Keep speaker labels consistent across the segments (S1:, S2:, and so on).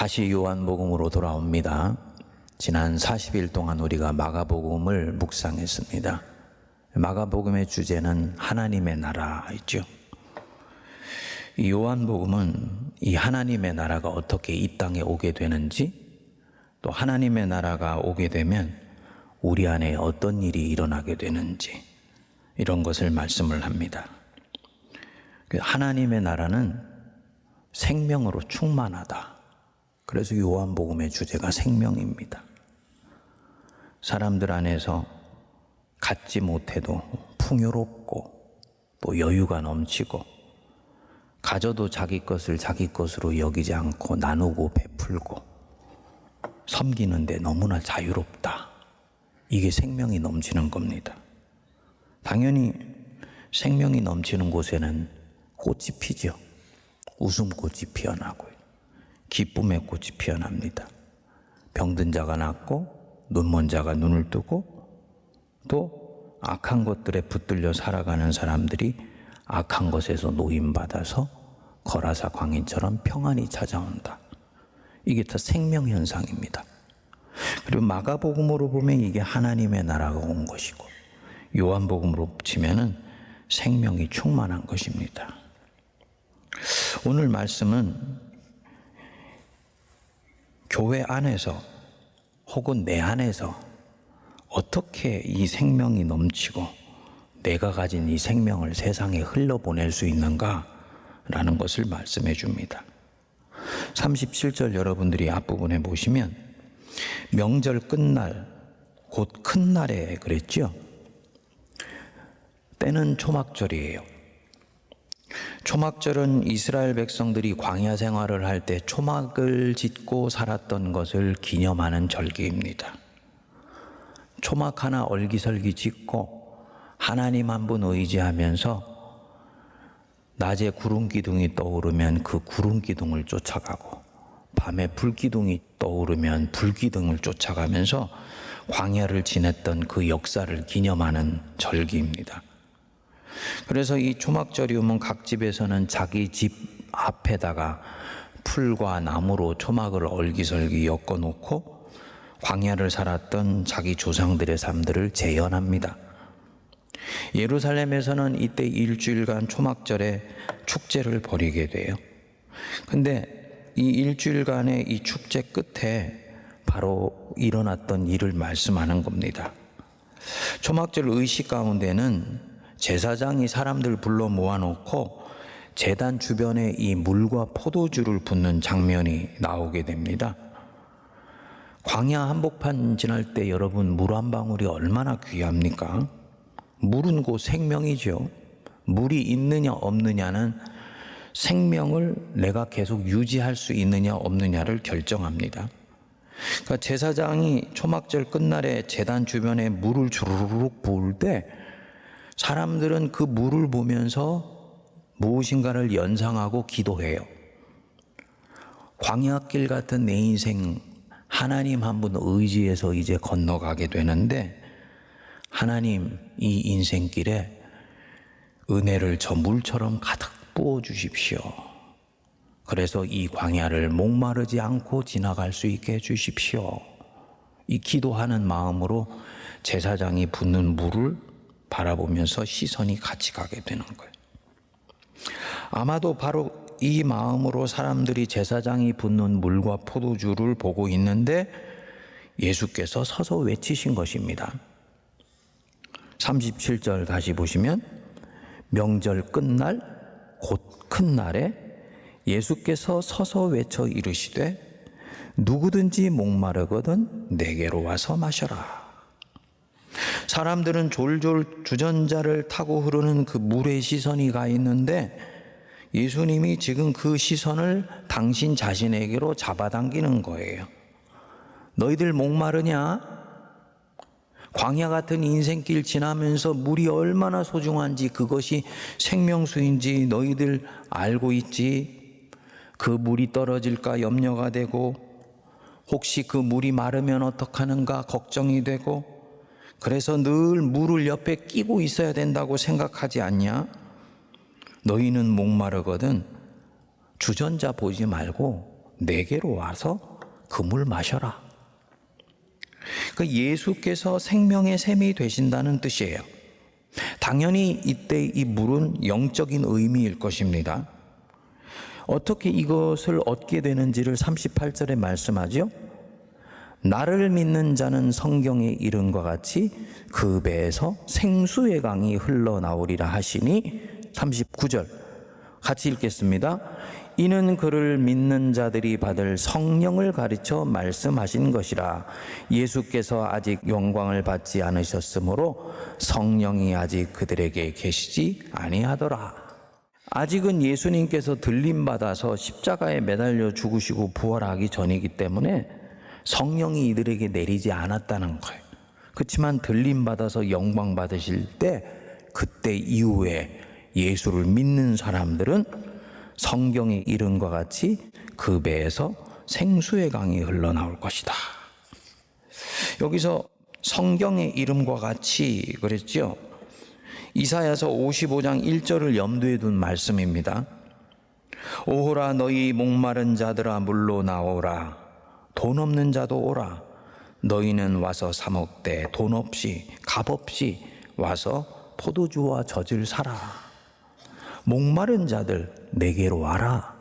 S1: 다시 요한복음으로 돌아옵니다. 지난 40일 동안 우리가 마가복음을 묵상했습니다. 마가복음의 주제는 하나님의 나라였죠. 이 요한복음은 이 하나님의 나라가 어떻게 이 땅에 오게 되는지, 또 하나님의 나라가 오게 되면 우리 안에 어떤 일이 일어나게 되는지, 이런 것을 말씀을 합니다. 하나님의 나라는 생명으로 충만하다. 그래서 요한복음의 주제가 생명입니다. 사람들 안에서 갖지 못해도 풍요롭고 또 여유가 넘치고, 가져도 자기 것을 자기 것으로 여기지 않고 나누고 베풀고 섬기는데 너무나 자유롭다. 이게 생명이 넘치는 겁니다. 당연히 생명이 넘치는 곳에는 꽃이 피죠. 웃음꽃이 피어나고요. 기쁨의 꽃이 피어납니다. 병든 자가 낫고 눈먼 자가 눈을 뜨고, 또 악한 것들에 붙들려 살아가는 사람들이 악한 것에서 노임받아서 거라사 광인처럼 평안이 찾아온다. 이게 다 생명현상입니다. 그리고 마가복음으로 보면 이게 하나님의 나라가 온 것이고, 요한복음으로 치면은 생명이 충만한 것입니다. 오늘 말씀은 교회 안에서 혹은 내 안에서 어떻게 이 생명이 넘치고 내가 가진 이 생명을 세상에 흘러보낼 수 있는가라는 것을 말씀해 줍니다. 37절 여러분들이 앞부분에 보시면 명절 끝날, 곧 큰 날에 그랬죠. 때는 초막절이에요. 초막절은 이스라엘 백성들이 광야 생활을 할 때 초막을 짓고 살았던 것을 기념하는 절기입니다. 초막 하나 얼기설기 짓고 하나님 한 분 의지하면서 낮에 구름 기둥이 떠오르면 그 구름 기둥을 쫓아가고, 밤에 불 기둥이 떠오르면 불 기둥을 쫓아가면서 광야를 지냈던 그 역사를 기념하는 절기입니다. 그래서 이 초막절이 오면 각 집에서는 자기 집 앞에다가 풀과 나무로 초막을 얼기설기 엮어놓고 광야를 살았던 자기 조상들의 삶들을 재현합니다. 예루살렘에서는 이때 일주일간 초막절에 축제를 벌이게 돼요. 근데 이 일주일간의 이 축제 끝에 바로 일어났던 일을 말씀하는 겁니다. 초막절 의식 가운데는 제사장이 사람들 불러 모아놓고 제단 주변에 이 물과 포도주를 붓는 장면이 나오게 됩니다. 광야 한복판 지날 때 여러분, 물 한 방울이 얼마나 귀합니까? 물은 곧 생명이죠. 물이 있느냐 없느냐는 생명을 내가 계속 유지할 수 있느냐 없느냐를 결정합니다. 그러니까 제사장이 초막절 끝날에 제단 주변에 물을 주르륵 부을 때 사람들은 그 물을 보면서 무엇인가를 연상하고 기도해요. 광야길 같은 내 인생, 하나님 한 분 의지해서 이제 건너가게 되는데, 하나님 이 인생길에 은혜를 저 물처럼 가득 부어주십시오. 그래서 이 광야를 목마르지 않고 지나갈 수 있게 해주십시오. 이 기도하는 마음으로 제사장이 붓는 물을 바라보면서 시선이 같이 가게 되는 거예요. 아마도 바로 이 마음으로 사람들이 제사장이 붓는 물과 포도주를 보고 있는데 예수께서 서서 외치신 것입니다. 37절 다시 보시면 명절 끝날 곧 큰 날에 예수께서 서서 외쳐 이르시되 누구든지 목마르거든 내게로 와서 마셔라. 사람들은 졸졸 주전자를 타고 흐르는 그 물의 시선이 가 있는데 예수님이 지금 그 시선을 당신 자신에게로 잡아당기는 거예요. 너희들 목마르냐? 광야 같은 인생길 지나면서 물이 얼마나 소중한지, 그것이 생명수인지 너희들 알고 있지? 그 물이 떨어질까 염려가 되고, 혹시 그 물이 마르면 어떡하는가 걱정이 되고, 그래서 늘 물을 옆에 끼고 있어야 된다고 생각하지 않냐? 너희는 목마르거든 주전자 보지 말고 내게로 와서 그 물 마셔라. 예수께서 생명의 샘이 되신다는 뜻이에요. 당연히 이때 이 물은 영적인 의미일 것입니다. 어떻게 이것을 얻게 되는지를 38절에 말씀하죠. 나를 믿는 자는 성경의 이름과 같이 그 배에서 생수의 강이 흘러나오리라 하시니 39절 같이 읽겠습니다. 이는 그를 믿는 자들이 받을 성령을 가르쳐 말씀하신 것이라. 예수께서 아직 영광을 받지 않으셨으므로 성령이 아직 그들에게 계시지 아니하더라. 아직은 예수님께서 들림받아서 십자가에 매달려 죽으시고 부활하기 전이기 때문에 성령이 이들에게 내리지 않았다는 거예요. 그렇지만 들림받아서 영광 받으실 때 그때 이후에 예수를 믿는 사람들은 성경의 이름과 같이 그 배에서 생수의 강이 흘러나올 것이다. 여기서 성경의 이름과 같이 그랬죠. 이사야서 55장 1절을 염두에 둔 말씀입니다. 오호라 너희 목마른 자들아 물로 나오라. 돈 없는 자도 오라. 너희는 와서 사 먹되 돈 없이 값 없이 와서 포도주와 젖을 사라. 목마른 자들 내게로 와라.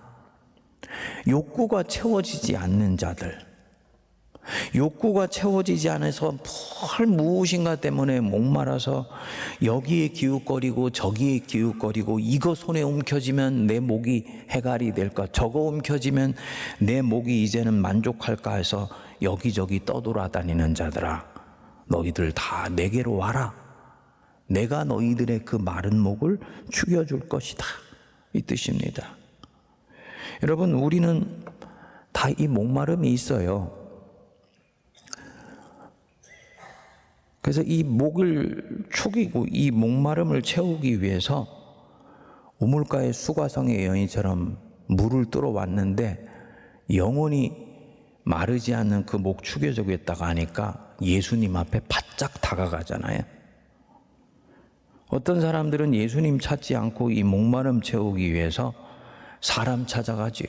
S1: 욕구가 채워지지 않는 자들, 욕구가 채워지지 않아서 무엇인가 때문에 목말라서 여기에 기웃거리고 저기에 기웃거리고, 이거 손에 움켜쥐면 내 목이 해갈이 될까, 저거 움켜쥐면 내 목이 이제는 만족할까 해서 여기저기 떠돌아다니는 자들아, 너희들 다 내게로 와라. 내가 너희들의 그 마른 목을 축여줄 것이다. 이 뜻입니다. 여러분, 우리는 다 이 목마름이 있어요. 그래서 이 목을 축이고 이 목마름을 채우기 위해서 우물가의 수과성의 여인처럼 물을 뚫어왔는데 영원히 마르지 않는 그 목 축여주겠다고 하니까 예수님 앞에 바짝 다가가잖아요. 어떤 사람들은 예수님 찾지 않고 이 목마름 채우기 위해서 사람 찾아가지요.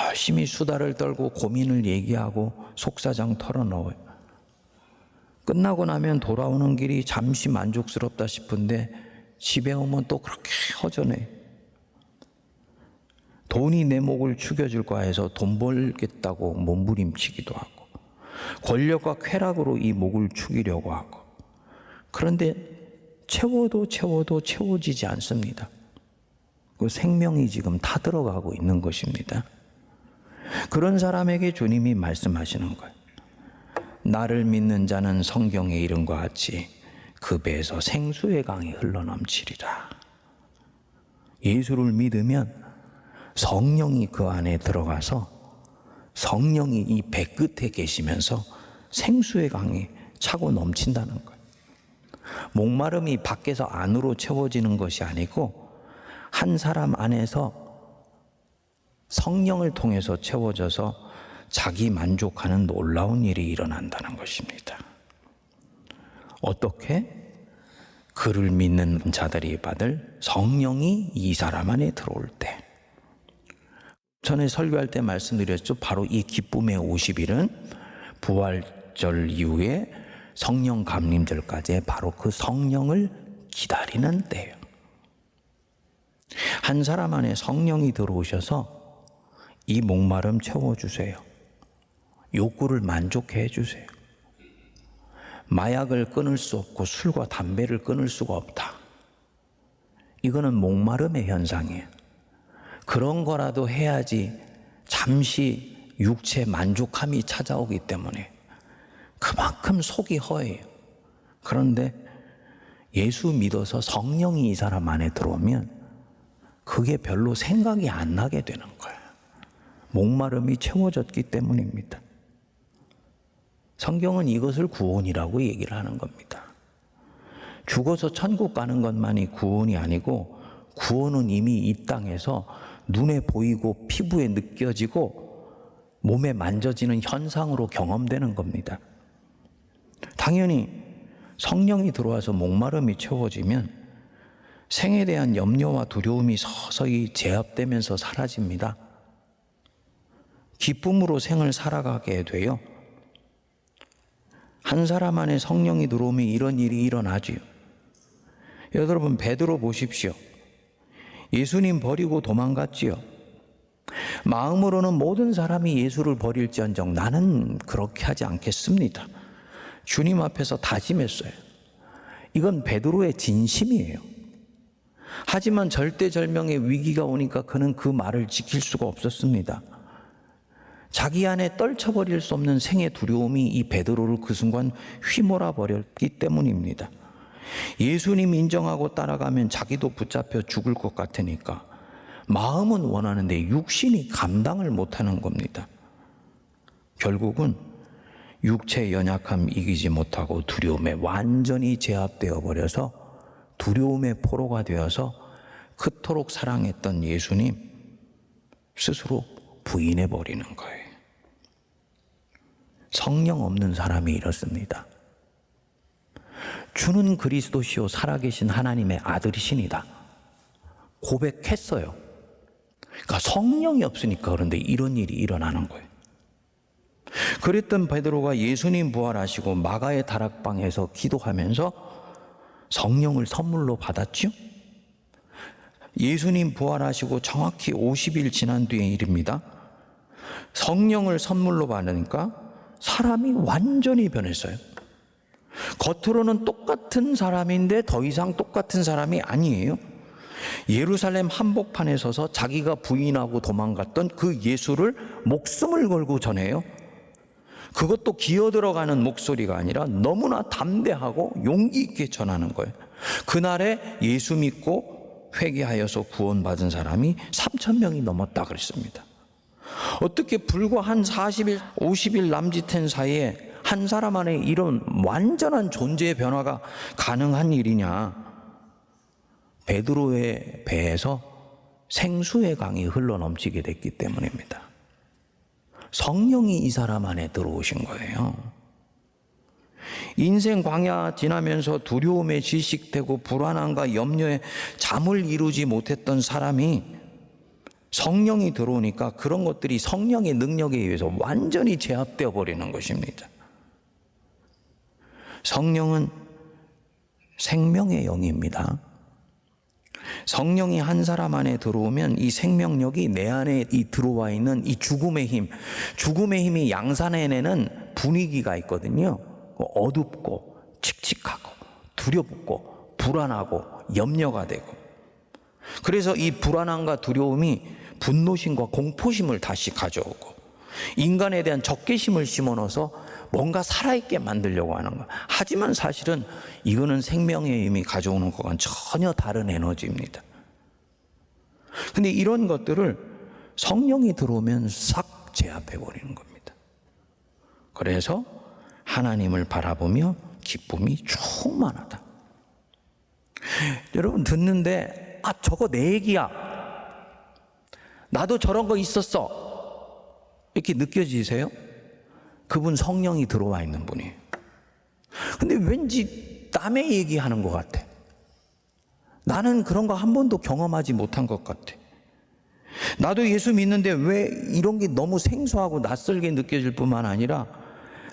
S1: 열심히 수다를 떨고 고민을 얘기하고 속사정 털어놓아요. 끝나고 나면 돌아오는 길이 잠시 만족스럽다 싶은데 집에 오면 또 그렇게 허전해. 돈이 내 목을 축여줄까 해서 돈 벌겠다고 몸부림치기도 하고, 권력과 쾌락으로 이 목을 축이려고 하고, 그런데 채워도 채워지지 않습니다. 그 생명이 지금 타들어가고 있는 것입니다. 그런 사람에게 주님이 말씀하시는 거예요. 나를 믿는 자는 성경의 이름과 같이 그 배에서 생수의 강이 흘러넘치리라. 예수를 믿으면 성령이 그 안에 들어가서 성령이 이 배 끝에 계시면서 생수의 강이 차고 넘친다는 거예요. 목마름이 밖에서 안으로 채워지는 것이 아니고 한 사람 안에서 성령을 통해서 채워져서 자기 만족하는 놀라운 일이 일어난다는 것입니다. 어떻게? 그를 믿는 자들이 받을 성령이 이 사람 안에 들어올 때. 전에 설교할 때 말씀드렸죠. 바로 이 기쁨의 50일은 부활절 이후에 성령 감림절까지 바로 그 성령을 기다리는 때예요. 한 사람 안에 성령이 들어오셔서 이 목마름 채워주세요. 욕구를 만족해 주세요. 마약을 끊을 수 없고 술과 담배를 끊을 수가 없다. 이거는 목마름의 현상이에요. 그런 거라도 해야지 잠시 육체 만족함이 찾아오기 때문에 그만큼 속이 허해요. 그런데 예수 믿어서 성령이 이 사람 안에 들어오면 그게 별로 생각이 안 나게 되는 거예요. 목마름이 채워졌기 때문입니다. 성경은 이것을 구원이라고 얘기를 하는 겁니다. 죽어서 천국 가는 것만이 구원이 아니고, 구원은 이미 이 땅에서 눈에 보이고 피부에 느껴지고 몸에 만져지는 현상으로 경험되는 겁니다. 당연히 성령이 들어와서 목마름이 채워지면 생에 대한 염려와 두려움이 서서히 제압되면서 사라집니다. 기쁨으로 생을 살아가게 돼요. 한 사람 안에 성령이 들어오면 이런 일이 일어나지요. 여러분, 베드로 보십시오. 예수님 버리고 도망갔지요. 마음으로는 모든 사람이 예수를 버릴지언정 나는 그렇게 하지 않겠습니다. 주님 앞에서 다짐했어요. 이건 베드로의 진심이에요. 하지만 절대절명의 위기가 오니까 그는 그 말을 지킬 수가 없었습니다. 자기 안에 떨쳐버릴 수 없는 생의 두려움이 이 베드로를 그 순간 휘몰아 버렸기 때문입니다. 예수님 인정하고 따라가면 자기도 붙잡혀 죽을 것 같으니까 마음은 원하는데 육신이 감당을 못하는 겁니다. 결국은 육체의 연약함 이기지 못하고 두려움에 완전히 제압되어 버려서 두려움의 포로가 되어서 그토록 사랑했던 예수님 스스로 부인해 버리는 거예요. 성령 없는 사람이 이렇습니다. 주는 그리스도시요 살아계신 하나님의 아들이시니다 고백했어요. 그러니까 성령이 없으니까 그런데 이런 일이 일어나는 거예요. 그랬던 베드로가 예수님 부활하시고 마가의 다락방에서 기도하면서 성령을 선물로 받았죠. 예수님 부활하시고 정확히 50일 지난 뒤의 일입니다. 성령을 선물로 받으니까 사람이 완전히 변했어요. 겉으로는 똑같은 사람인데 더 이상 똑같은 사람이 아니에요. 예루살렘 한복판에 서서 자기가 부인하고 도망갔던 그 예수를 목숨을 걸고 전해요. 그것도 기어들어가는 목소리가 아니라 너무나 담대하고 용기 있게 전하는 거예요. 그날에 예수 믿고 회개하여서 구원받은 사람이 3,000명이 넘었다 그랬습니다. 어떻게 불과 한 40일, 50일 남짓한 사이에 한 사람 안에 이런 완전한 존재의 변화가 가능한 일이냐? 베드로의 배에서 생수의 강이 흘러넘치게 됐기 때문입니다. 성령이 이 사람 안에 들어오신 거예요. 인생 광야 지나면서 두려움에 질식되고 불안함과 염려에 잠을 이루지 못했던 사람이 성령이 들어오니까 그런 것들이 성령의 능력에 의해서 완전히 제압되어 버리는 것입니다. 성령은 생명의 영입니다. 성령이 한 사람 안에 들어오면 이 생명력이 내 안에 들어와 있는 이 죽음의 힘이 양산해내는 분위기가 있거든요. 어둡고 칙칙하고 두렵고 불안하고 염려가 되고, 그래서 이 불안함과 두려움이 분노심과 공포심을 다시 가져오고 인간에 대한 적개심을 심어넣어서 뭔가 살아있게 만들려고 하는 거예요. 하지만 사실은 이거는 생명의 힘이 가져오는 것과는 전혀 다른 에너지입니다. 근데 이런 것들을 성령이 들어오면 싹 제압해버리는 겁니다. 그래서 하나님을 바라보며 기쁨이 충만하다. 여러분 듣는데 저거 내 얘기야, 나도 저런 거 있었어, 이렇게 느껴지세요? 그분 성령이 들어와 있는 분이에요. 근데 왠지 남의 얘기하는 것 같아. 나는 그런 거 한 번도 경험하지 못한 것 같아. 나도 예수 믿는데 왜 이런 게 너무 생소하고 낯설게 느껴질 뿐만 아니라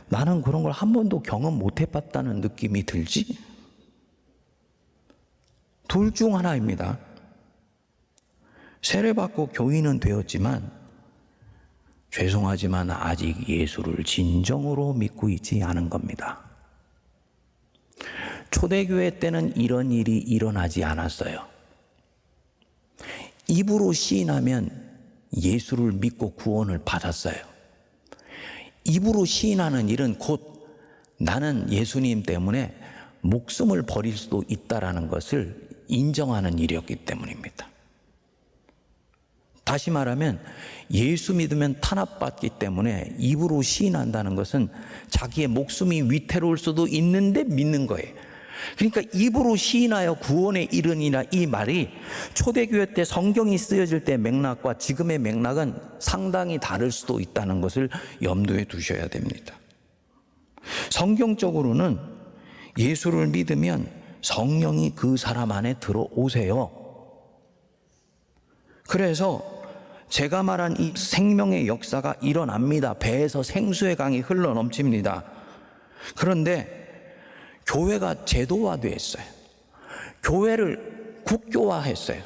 S1: 나는 그런 걸 한 번도 경험 못 해봤다는 느낌이 들지? 둘 중 하나입니다. 세례받고 교인은 되었지만 죄송하지만 아직 예수를 진정으로 믿고 있지 않은 겁니다. 초대교회 때는 이런 일이 일어나지 않았어요. 입으로 시인하면 예수를 믿고 구원을 받았어요. 입으로 시인하는 일은 곧 나는 예수님 때문에 목숨을 버릴 수도 있다라는 것을 인정하는 일이었기 때문입니다. 다시 말하면 예수 믿으면 탄압받기 때문에 입으로 시인한다는 것은 자기의 목숨이 위태로울 수도 있는데 믿는 거예요. 그러니까 입으로 시인하여 구원에 이르니라, 이 말이 초대교회 때 성경이 쓰여질 때 맥락과 지금의 맥락은 상당히 다를 수도 있다는 것을 염두에 두셔야 됩니다. 성경적으로는 예수를 믿으면 성령이 그 사람 안에 들어오세요. 그래서 제가 말한 이 생명의 역사가 일어납니다. 배에서 생수의 강이 흘러 넘칩니다. 그런데 교회가 제도화됐어요. 교회를 국교화했어요.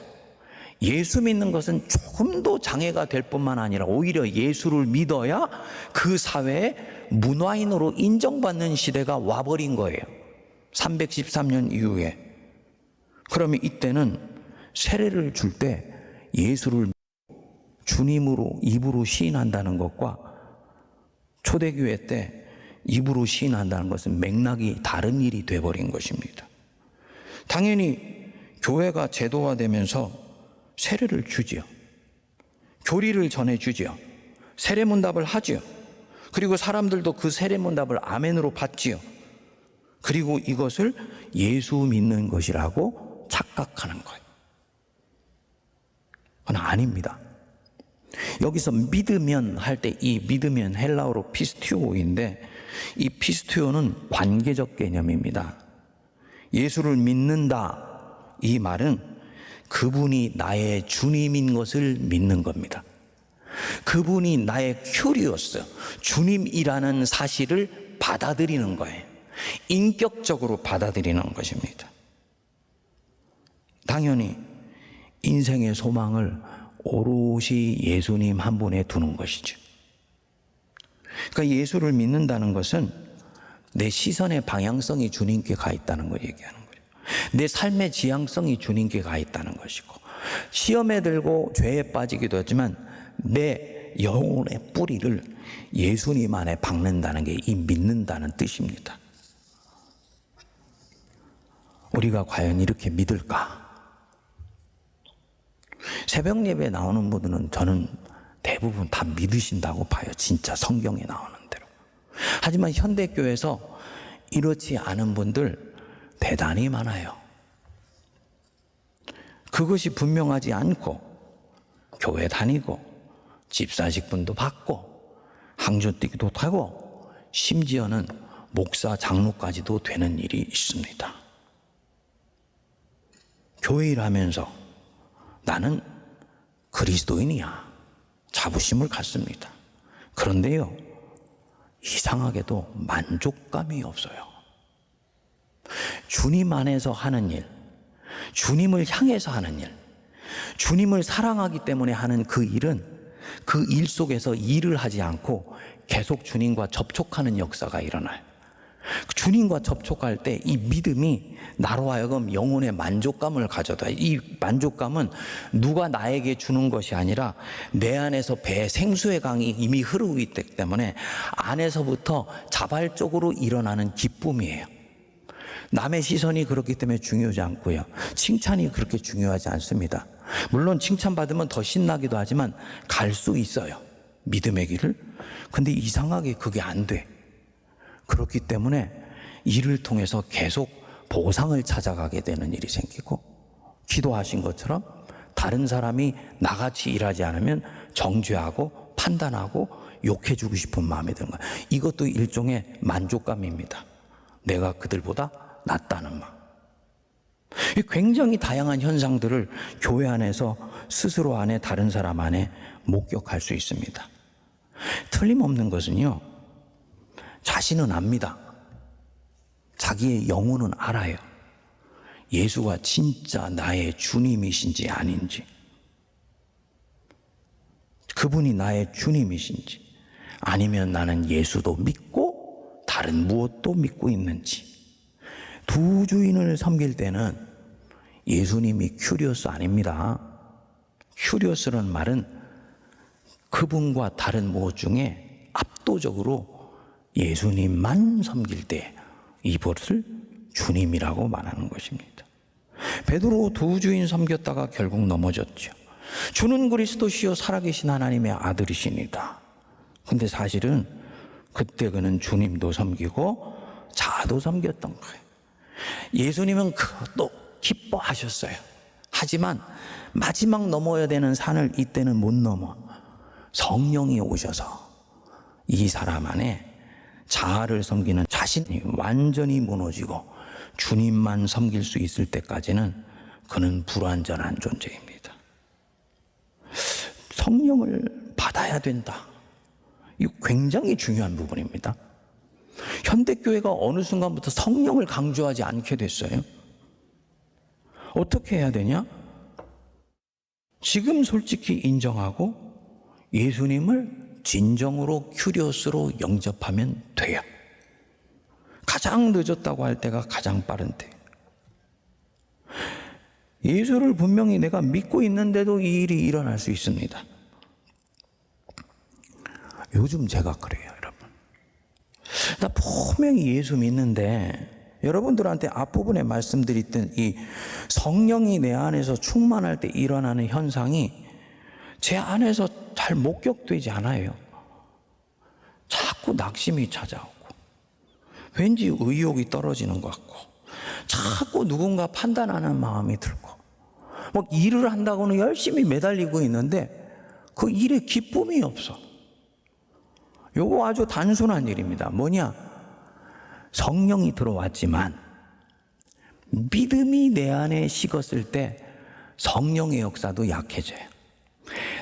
S1: 예수 믿는 것은 조금도 장애가 될 뿐만 아니라 오히려 예수를 믿어야 그 사회의 문화인으로 인정받는 시대가 와버린 거예요. 313년 이후에. 그러면 이때는 세례를 줄 때 예수를 주님으로 입으로 시인한다는 것과 초대교회 때 입으로 시인한다는 것은 맥락이 다른 일이 돼버린 것입니다. 당연히 교회가 제도화되면서 세례를 주지요. 교리를 전해주지요. 세례문답을 하지요. 그리고 사람들도 그 세례문답을 아멘으로 받지요. 그리고 이것을 예수 믿는 것이라고 착각하는 거예요. 그건 아닙니다. 여기서 믿으면 할 때 이 믿으면 헬라어로 피스티오인데 이 피스티오는 관계적 개념입니다. 예수를 믿는다, 이 말은 그분이 나의 주님인 것을 믿는 겁니다. 그분이 나의 큐리오스, 주님이라는 사실을 받아들이는 거예요. 인격적으로 받아들이는 것입니다. 당연히 인생의 소망을 오롯이 예수님 한 분에 두는 것이죠. 그러니까 예수를 믿는다는 것은 내 시선의 방향성이 주님께 가 있다는 걸 얘기하는 거예요. 내 삶의 지향성이 주님께 가 있다는 것이고, 시험에 들고 죄에 빠지기도 하지만 내 영혼의 뿌리를 예수님 안에 박는다는 게 이 믿는다는 뜻입니다. 우리가 과연 이렇게 믿을까? 새벽 예배에 나오는 분들은 저는 대부분 다 믿으신다고 봐요. 진짜 성경에 나오는 대로. 하지만 현대교회에서 이렇지 않은 분들 대단히 많아요. 그것이 분명하지 않고 교회 다니고 집사직분도 받고 항주뛰기도 하고 심지어는 목사 장로까지도 되는 일이 있습니다. 교회 일하면서 나는 그리스도인이야 자부심을 갖습니다. 그런데요, 이상하게도 만족감이 없어요. 주님 안에서 하는 일, 주님을 향해서 하는 일, 주님을 사랑하기 때문에 하는 그 일은 그 일 속에서 일을 하지 않고 계속 주님과 접촉하는 역사가 일어나요. 주님과 접촉할 때 이 믿음이 나로 하여금 영혼의 만족감을 가져다. 이 만족감은 누가 나에게 주는 것이 아니라 내 안에서 배에 생수의 강이 이미 흐르고 있기 때문에 안에서부터 자발적으로 일어나는 기쁨이에요. 남의 시선이 그렇기 때문에 중요하지 않고요, 칭찬이 그렇게 중요하지 않습니다. 물론 칭찬받으면 더 신나기도 하지만 갈 수 있어요, 믿음의 길을. 근데 이상하게 그게 안 돼. 그렇기 때문에 일을 통해서 계속 보상을 찾아가게 되는 일이 생기고, 기도하신 것처럼 다른 사람이 나같이 일하지 않으면 정죄하고 판단하고 욕해주고 싶은 마음이 드는 거예요. 이것도 일종의 만족감입니다. 내가 그들보다 낫다는 마음. 굉장히 다양한 현상들을 교회 안에서 스스로 안에 다른 사람 안에 목격할 수 있습니다. 틀림없는 것은요, 자신은 압니다. 자기의 영혼은 알아요. 예수가 진짜 나의 주님이신지 아닌지, 그분이 나의 주님이신지, 아니면 나는 예수도 믿고 다른 무엇도 믿고 있는지. 두 주인을 섬길 때는 예수님이 큐리오스 아닙니다. 큐리오스라는 말은 그분과 다른 무엇 중에 압도적으로 예수님만 섬길 때 이것을 주님이라고 말하는 것입니다. 베드로 두 주인 섬겼다가 결국 넘어졌죠. 주는 그리스도시요 살아계신 하나님의 아들이시니다. 근데 사실은 그때 그는 주님도 섬기고 자도 섬겼던 거예요. 예수님은 그것도 기뻐하셨어요. 하지만 마지막 넘어야 되는 산을 이때는 못 넘어. 성령이 오셔서 이 사람 안에 자아를 섬기는 자신이 완전히 무너지고 주님만 섬길 수 있을 때까지는 그는 불완전한 존재입니다. 성령을 받아야 된다. 이거 굉장히 중요한 부분입니다. 현대교회가 어느 순간부터 성령을 강조하지 않게 됐어요. 어떻게 해야 되냐? 지금 솔직히 인정하고 예수님을 진정으로 큐리오스로 영접하면 돼요. 가장 늦었다고 할 때가 가장 빠른 때. 예수를 분명히 내가 믿고 있는데도 이 일이 일어날 수 있습니다. 요즘 제가 그래요, 여러분. 나 분명히 예수 믿는데 여러분들한테 앞부분에 말씀드렸던 이 성령이 내 안에서 충만할 때 일어나는 현상이 제 안에서 잘 목격되지 않아요. 자꾸 낙심이 찾아오고 왠지 의욕이 떨어지는 것 같고 자꾸 누군가 판단하는 마음이 들고 뭐 일을 한다고는 열심히 매달리고 있는데 그 일에 기쁨이 없어. 요거 아주 단순한 일입니다. 뭐냐? 성령이 들어왔지만 믿음이 내 안에 식었을 때 성령의 역사도 약해져요.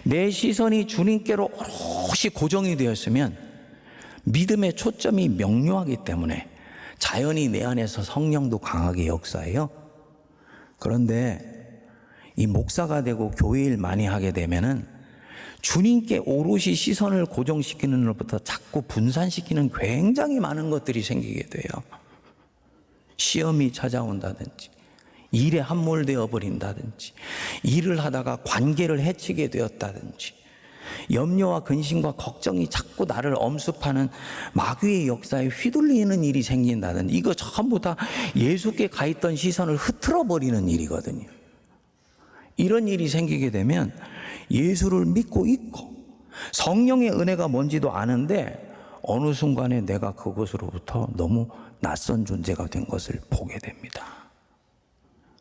S1: 내 시선이 주님께로 오롯이 고정이 되었으면 믿음의 초점이 명료하기 때문에 자연히 내 안에서 성령도 강하게 역사해요. 그런데 이 목사가 되고 교회 일 많이 하게 되면은 주님께 오롯이 시선을 고정시키는 것부터 자꾸 분산시키는 굉장히 많은 것들이 생기게 돼요. 시험이 찾아온다든지 일에 함몰되어 버린다든지 일을 하다가 관계를 해치게 되었다든지 염려와 근심과 걱정이 자꾸 나를 엄습하는 마귀의 역사에 휘둘리는 일이 생긴다든지 이거 전부 다 예수께 가 있던 시선을 흐트러 버리는 일이거든요. 이런 일이 생기게 되면 예수를 믿고 있고 성령의 은혜가 뭔지도 아는데 어느 순간에 내가 그것으로부터 너무 낯선 존재가 된 것을 보게 됩니다.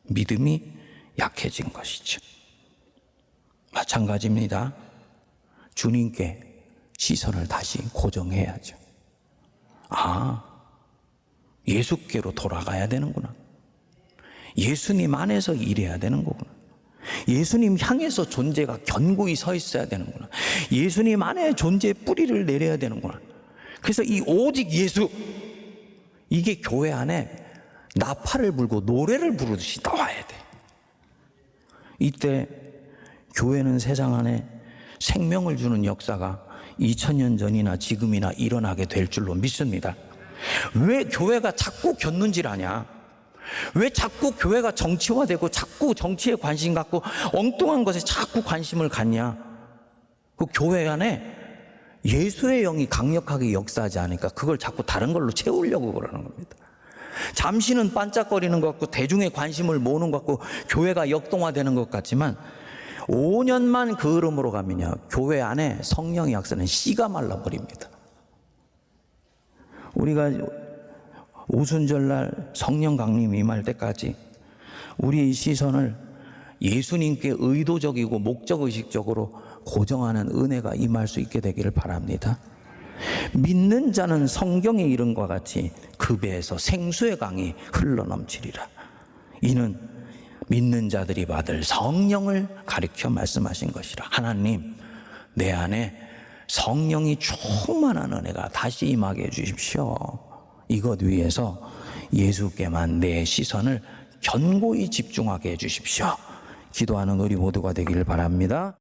S1: 믿음이 약해진 것이죠. 마찬가지입니다. 주님께 시선을 다시 고정해야죠. 아, 예수께로 돌아가야 되는구나. 예수님 안에서 일해야 되는 거구나. 예수님 향해서 존재가 견고히 서 있어야 되는구나. 예수님 안에 존재의 뿌리를 내려야 되는구나. 그래서 이 오직 예수, 이게 교회 안에 나팔을 불고 노래를 부르듯이 나와야 돼. 이때 교회는 세상 안에 생명을 주는 역사가 2000년 전이나 지금이나 일어나게 될 줄로 믿습니다. 왜 교회가 자꾸 곁눈질 하냐? 왜 자꾸 교회가 정치화되고 자꾸 정치에 관심 갖고 엉뚱한 것에 자꾸 관심을 갖냐? 그 교회 안에 예수의 영이 강력하게 역사하지 않으니까 그걸 자꾸 다른 걸로 채우려고 그러는 겁니다. 잠시는 반짝거리는 것 같고 대중의 관심을 모으는 것 같고 교회가 역동화되는 것 같지만 5년만 그 흐름으로 가면요, 교회 안에 성령의 역사는 씨가 말라버립니다. 우리가 오순절날 성령 강림 임할 때까지 우리의 시선을 예수님께 의도적이고 목적의식적으로 고정하는 은혜가 임할 수 있게 되기를 바랍니다. 믿는 자는 성경의 이름과 같이 그 배에서 생수의 강이 흘러넘치리라. 이는 믿는 자들이 받을 성령을 가리켜 말씀하신 것이라. 하나님, 내 안에 성령이 충만한 은혜가 다시 임하게 해주십시오. 이것 위해서 예수께만 내 시선을 견고히 집중하게 해주십시오. 기도하는 우리 모두가 되기를 바랍니다.